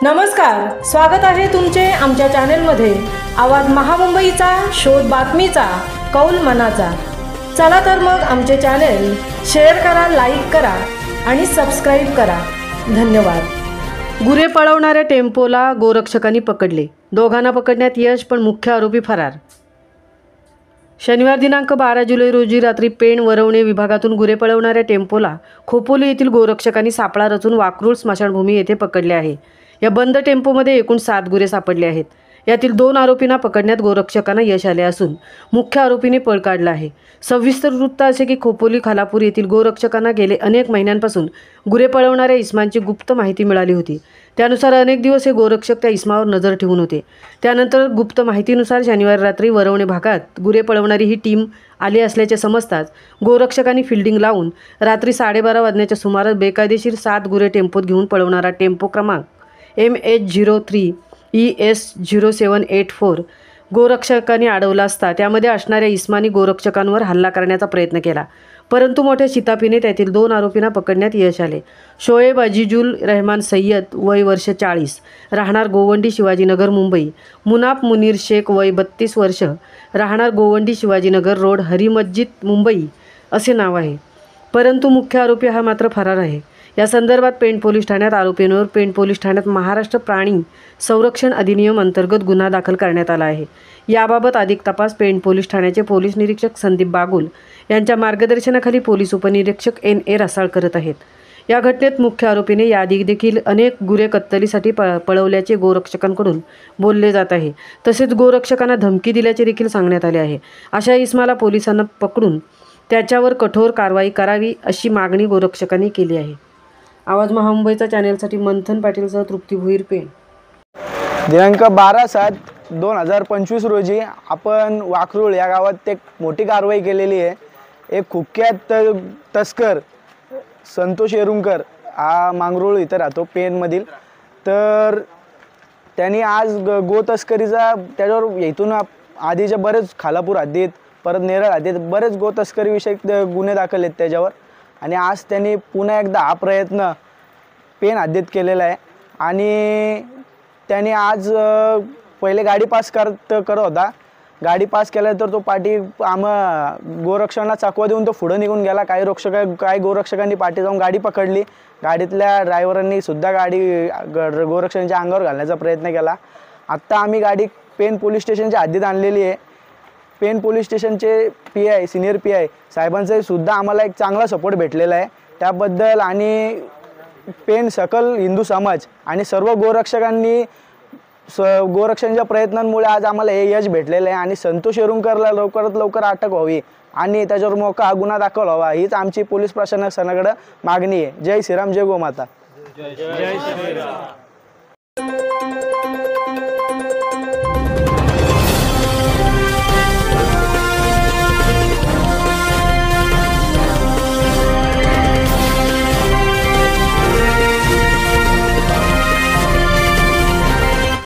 नमस्कार, स्वागत आहे तुमचे आमच्या चॅनलमध्ये। आवाज महामुंबईचा, शोध बातमीचा, कौल मनाचा। चला तर मग आमचे चॅनल शेअर करा, लाईक करा आणि सबस्क्राइब करा। धन्यवाद। गुरे पळवणाऱ्या टेम्पोला गोरक्षकांनी पकडले। दोघांना पकडण्यात यश, पण मुख्य आरोपी फरार। शनिवार दिनांक 12 जुलै रोजी रात्री पेण वरवणे विभागातून गुरे पळवणाऱ्या टेम्पोला खोपोली येथील गोरक्षकांनी सापळा रचून वाकरूळ स्मशानभूमी येथे पकडले आहे। या बंद टेम्पोमध्ये एकूण 7 गुरे सापडले आहेत। यातील 2 आरोपींना पकडण्यात गोरक्षकांना यश आले असून मुख्य आरोपीने पळ काढला आहे। सविस्तर वृत्त असे की खोपोली खालापूर येथील गोरक्षकांना गेले अनेक महिन्यांपासून गुरे पळवणाऱ्या इस्मांची गुप्त माहिती मिळाली होती। त्यानुसार अनेक दिवस हे गोरक्षक त्या इस्मावर नजर ठेवून होते। त्यानंतर गुप्त माहितीनुसार शनिवारी रात्री वरवणे भागात गुरे पळवणारी ही टीम आली असल्याचे समजताच गोरक्षकांनी फिल्डिंग लावून रात्री 12:30 वाजण्याच्या सुमारास बेकायदेशीर 7 गुरे टेम्पोत घेऊन पळवणारा टेम्पो क्रमांक MH03 ES0784 गोरक्षकांनी अडवला असता त्यामध्ये असणाऱ्या इस्मानी गोरक्षकांवर हल्ला करण्याचा प्रयत्न केला, परंतु मोठ्या शिताफीने त्यातील 2 आरोपींना पकडण्यात यश आले। शोएब अजीजुल रहमान सय्यद, वय वर्ष 40, राहणार गोवंडी शिवाजीनगर मुंबई। मुनाफ मुनीर शेख, वय 32 वर्ष, राहणार गोवंडी शिवाजीनगर रोड, हरी मस्जिद मुंबई असे नाव आहे, परंतु मुख्य आरोपी हा मात्र फरार आहे। या संदर्भात पेण पोलीस ठाण्यात आरोपींवर पेण पोलीस ठाण्यात महाराष्ट्र प्राणी संरक्षण अधिनियम अंतर्गत गुन्हा दाखल करण्यात आला आहे। याबाबत अधिक तपास पेण पोलीस ठाण्याचे पोलीस निरीक्षक संदीप बागुल यांच्या मार्गदर्शनाखाली पोलीस उपनिरीक्षक NA रसाळ करत आहेत। या घटनेत मुख्य आरोपीने याआधी देखील अनेक गुरे कत्तलीसाठी पळवल्याचे गोरक्षकांकडून बोलले जात आहे। तसेच गोरक्षकांना धमकी दिल्याचे देखील सांगण्यात आले आहे। अशा इस्माला पोलिसांना पकडून त्याच्यावर कठोर कारवाई करावी अशी मागणी गोरक्षकांनी केली आहे। आवाज महामुंबईचा चॅनेलसाठी मंथन पाटीलसह तृप्ती भोईर, पेण। दिनांक 12/7/2025 रोजी आपण वाकरूळ या गावात एक मोठी कारवाई केलेली आहे। एक कुख्यात तस्कर संतोष येरुंकर हा मांगरूळ इथं राहतो पेणमधील, तर त्यांनी आज गो तस्करीचा त्याच्यावर इथून आधीचे बरेच खालापूर हद्दीत परत नेरळ हद्दीत बरेच गो तस्करीविषयक गुन्हे दाखल आहेत त्याच्यावर, आणि आज त्यांनी पुन्हा एकदा हा प्रयत्न पेण हद्दीत केलेला आहे। आणि त्याने आज पहिले गाडी पास करत होता, गाडी पास केल्यानंतर तो पाठी गोरक्षकांना चाकवा देऊन तो पुढे निघून गेला। काही गोरक्षकांनी पाठी जाऊन गाडी पकडली, गाडीतल्या ड्रायव्हरांनी सुद्धा गाडी गोरक्षकांच्या अंगावर घालण्याचा प्रयत्न केला। आत्ता आम्ही गाडी पेण पोलीस स्टेशनच्या हद्दीत आणलेली आहे। पेण पोलीस स्टेशनचे PI सिनियर PI साहेबांचा सुद्धा आम्हाला एक चांगला सपोर्ट भेटलेला आहे त्याबद्दल, आणि पेण सकल हिंदू समाज आणि सर्व गोरक्षकांनी गोरक्षकांच्या प्रयत्नांमुळे आज आम्हाला हे यश भेटलेलं आहे। आणि संतोष येरुंकरला लवकरात लवकर अटक व्हावी आणि त्याच्यावर मोका गुन्हा दाखल व्हावा हीच आमची पोलीस प्रशासनाकडे मागणी आहे। जय श्रीराम, जय गोमाता।